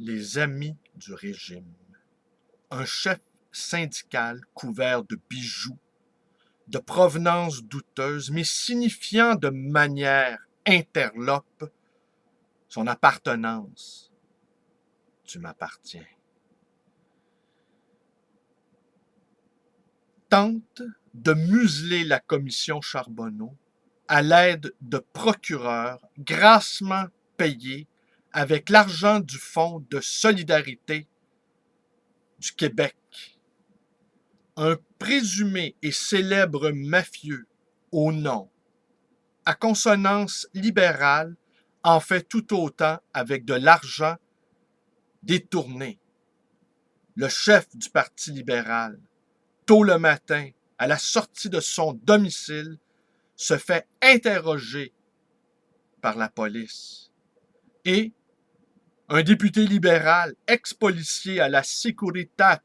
Les amis du régime. Un chef syndical couvert de bijoux, de provenance douteuse, mais signifiant de manière interlope son appartenance. Tu m'appartiens. Tente de museler la commission Charbonneau à l'aide de procureurs grassement payés avec l'argent du Fonds de solidarité du Québec. Un présumé et célèbre mafieux au nom, à consonance libérale, en fait tout autant avec de l'argent détourné. Le chef du Parti libéral, tôt le matin, à la sortie de son domicile, se fait interroger par la police. Et un député libéral, ex-policier à la Securitate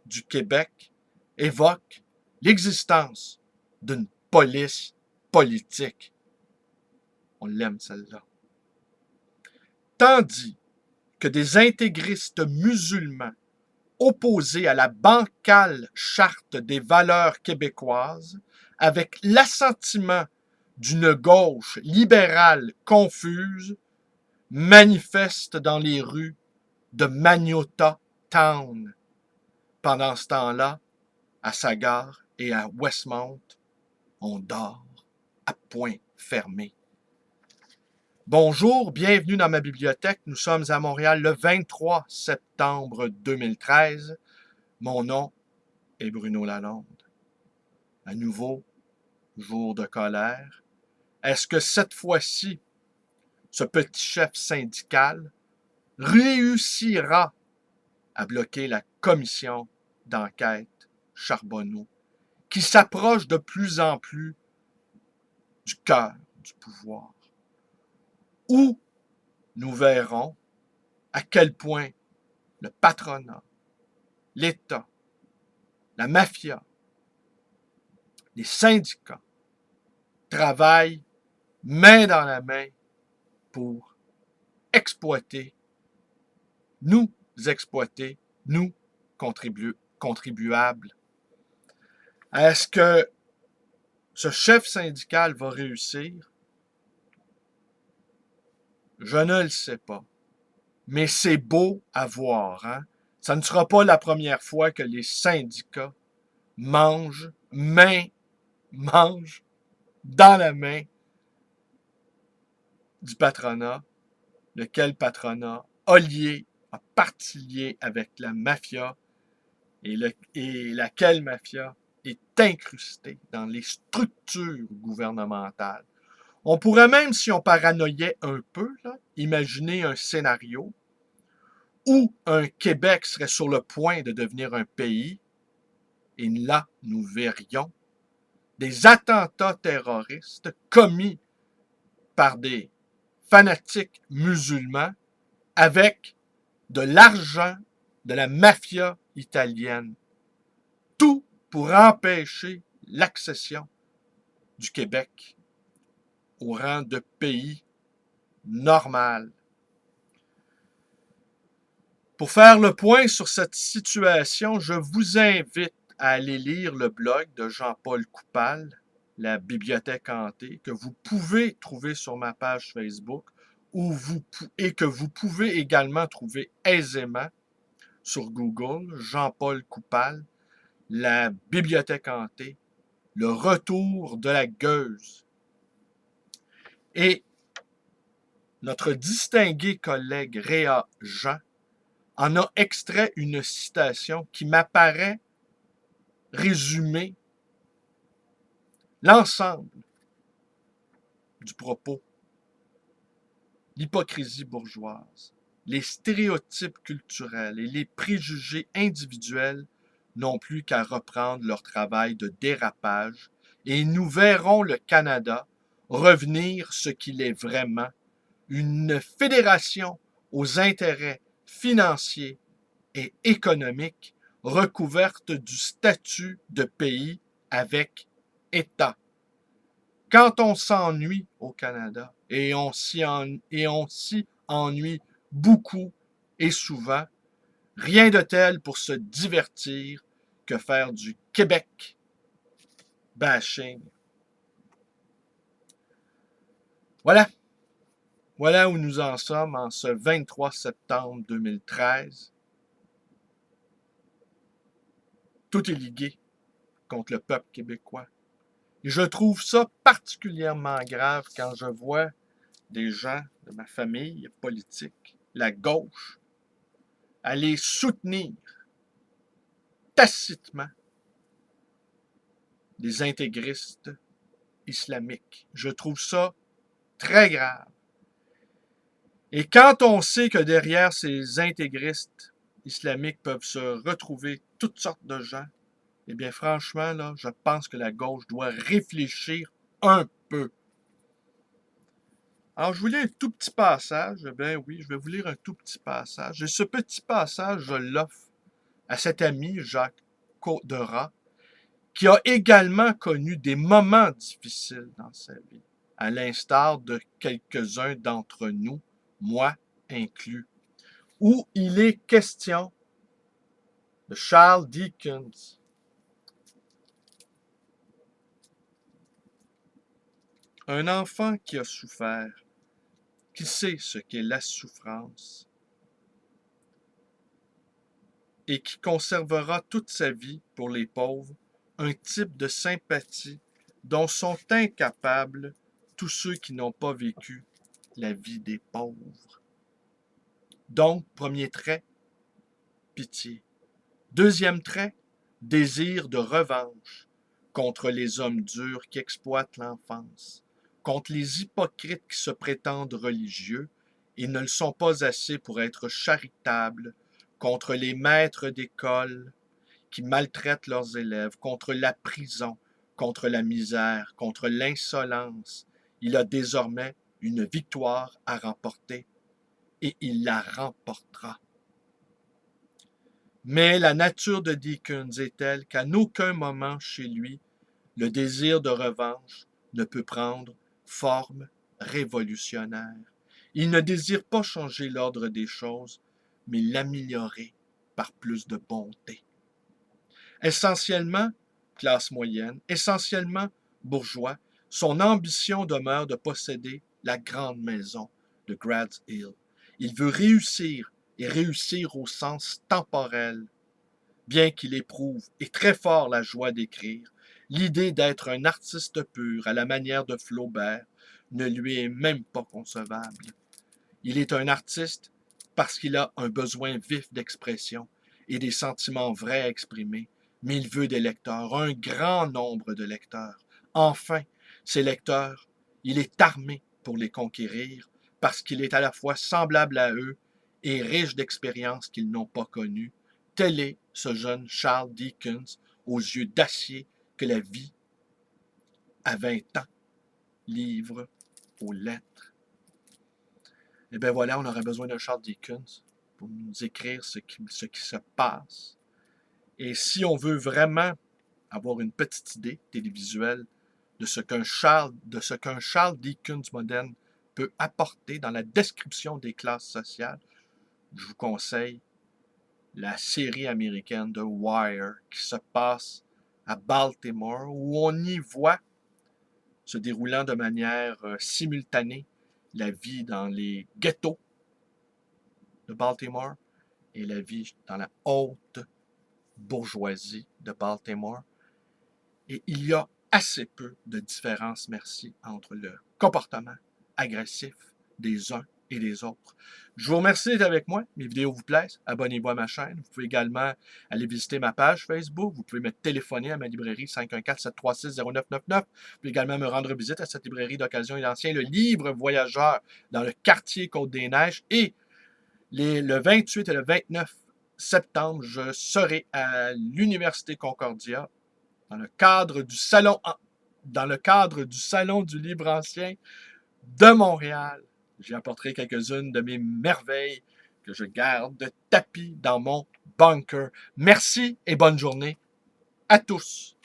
du Québec, évoque l'existence d'une police politique. On l'aime, celle-là. Tandis que des intégristes musulmans opposés à la bancale charte des valeurs québécoises, avec l'assentiment d'une gauche libérale confuse, manifestent dans les rues de Maniota Town. Pendant ce temps-là, à Sagard et à Westmount, on dort à point fermé. Bonjour, bienvenue dans ma bibliothèque. Nous sommes à Montréal le 23 septembre 2013. Mon nom est Bruno Lalonde. À nouveau, jour de colère. Est-ce que cette fois-ci, ce petit chef syndical réussira à bloquer la commission d'enquête Charbonneau, qui s'approche de plus en plus du cœur du pouvoir, où nous verrons à quel point le patronat, l'État, la mafia, les syndicats travaillent main dans la main pour exploiter, nous contribuables. Est-ce que ce chef syndical va réussir? Je ne le sais pas. Mais c'est beau à voir. Hein? Ça ne sera pas la première fois que les syndicats mangent dans la main du patronat, lequel patronat a parti lié avec la mafia et laquelle mafia est incrustée dans les structures gouvernementales. On pourrait même, si on paranoïait un peu, imaginer un scénario où un Québec serait sur le point de devenir un pays, et là, nous verrions des attentats terroristes commis par des fanatiques musulmans avec de l'argent de la mafia italienne. Tout pour empêcher l'accession du Québec au rang de pays normal. Pour faire le point sur cette situation, je vous invite à aller lire le blog de Jean-Paul Coupal, La Bibliothèque hantée, que vous pouvez trouver sur ma page Facebook et que vous pouvez également trouver aisément sur Google, Jean-Paul Coupal, La Bibliothèque hantée, le retour de la gueuse. Et notre distingué collègue Réa Jean en a extrait une citation qui m'apparaît résumer l'ensemble du propos. L'hypocrisie bourgeoise, les stéréotypes culturels et les préjugés individuels n'ont plus qu'à reprendre leur travail de dérapage et nous verrons le Canada revenir ce qu'il est vraiment, une fédération aux intérêts financiers et économiques recouverte du statut de pays avec État. Quand on s'ennuie au Canada, et on s'y ennuie beaucoup Et souvent, rien de tel pour se divertir que faire du Québec bashing. Voilà. Voilà où nous en sommes en ce 23 septembre 2013. Tout est ligué contre le peuple québécois. Et je trouve ça particulièrement grave quand je vois des gens de ma famille politique, la gauche, aller soutenir tacitement des intégristes islamiques. Je trouve ça très grave. Et quand on sait que derrière ces intégristes islamiques peuvent se retrouver toutes sortes de gens, eh bien franchement, là, je pense que la gauche doit réfléchir un peu. Alors, je vous lis un tout petit passage. Ben oui, je vais vous lire un tout petit passage. Et ce petit passage, je l'offre à cet ami, Jacques Cauderat, qui a également connu des moments difficiles dans sa vie, à l'instar de quelques-uns d'entre nous, moi inclus, où il est question de Charles Dickens. Un enfant qui a souffert, qui sait ce qu'est la souffrance et qui conservera toute sa vie pour les pauvres un type de sympathie dont sont incapables tous ceux qui n'ont pas vécu la vie des pauvres. Donc, premier trait, pitié. Deuxième trait, désir de revanche contre les hommes durs qui exploitent l'enfance, contre les hypocrites qui se prétendent religieux et ne le sont pas assez pour être charitables, contre les maîtres d'école qui maltraitent leurs élèves, contre la prison, contre la misère, contre l'insolence. Il a désormais une victoire à remporter et il la remportera. Mais la nature de Dickens est telle qu'à aucun moment chez lui, le désir de revanche ne peut prendre forme révolutionnaire. Il ne désire pas changer l'ordre des choses, mais l'améliorer par plus de bonté. Essentiellement classe moyenne, essentiellement bourgeois, son ambition demeure de posséder la grande maison de Grad's Hill. Il veut réussir, et réussir au sens temporel, bien qu'il éprouve, et très fort, la joie d'écrire. L'idée d'être un artiste pur à la manière de Flaubert ne lui est même pas concevable. Il est un artiste parce qu'il a un besoin vif d'expression et des sentiments vrais à exprimer, mais il veut des lecteurs, un grand nombre de lecteurs. Enfin, ces lecteurs, il est armé pour les conquérir parce qu'il est à la fois semblable à eux et riche d'expériences qu'ils n'ont pas connues. Tel est ce jeune Charles Dickens aux yeux d'acier que la vie, à 20 ans, livre aux lettres. Eh bien voilà, on aurait besoin d'un Charles Dickens pour nous écrire ce qui se passe. Et si on veut vraiment avoir une petite idée télévisuelle de ce qu'un Charles Dickens moderne peut apporter dans la description des classes sociales, je vous conseille la série américaine The Wire qui se passe à Baltimore, où on y voit se déroulant de manière simultanée la vie dans les ghettos de Baltimore et la vie dans la haute bourgeoisie de Baltimore. Et il y a assez peu de différence, merci, entre le comportement agressif des uns et des autres. Je vous remercie d'être avec moi. Mes vidéos vous plaisent. Abonnez-vous à ma chaîne. Vous pouvez également aller visiter ma page Facebook. Vous pouvez me téléphoner à ma librairie 514-736-0999. Vous pouvez également me rendre visite à cette librairie d'occasion et d'ancien, le Livre Voyageur, dans le quartier Côte-des-Neiges. Et le 28 et le 29 septembre, je serai à l'Université Concordia dans le cadre du salon du Livre ancien de Montréal. J'y apporterai quelques-unes de mes merveilles que je garde de tapis dans mon bunker. Merci et bonne journée à tous.